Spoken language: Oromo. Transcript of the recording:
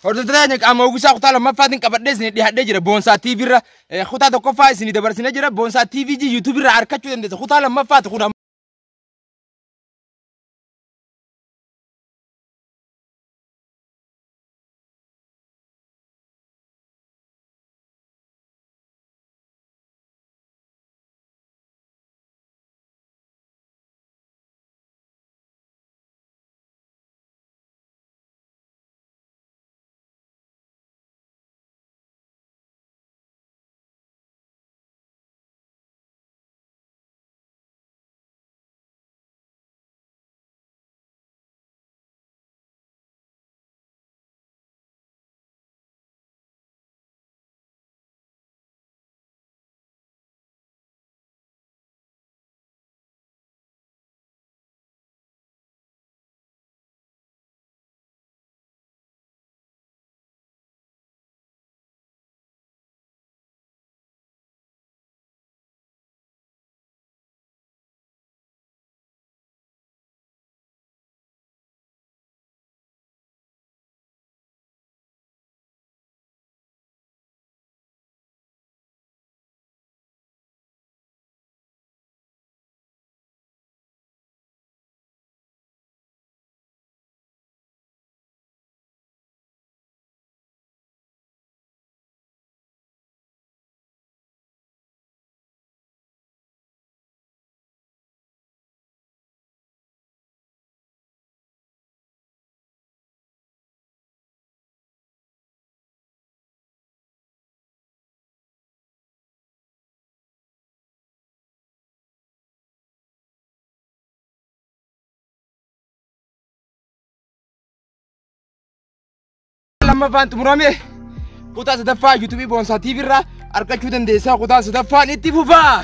hordoftoota qaama uwwisaa kutaa lammaffaatti qabadheesni dhiyaadhee jira Boonsaa TV irra kutaa tokkoffaa isin dabarsinee jira Boonsaa TV YouTube irra argachuu dandeessa kutaa lammaffaatti kun لما فانت مرامي kutaa sadaffaa YouTube Boonsaa TV irraa argachuu dandeessaa kutaa sadaffaan itti fufaa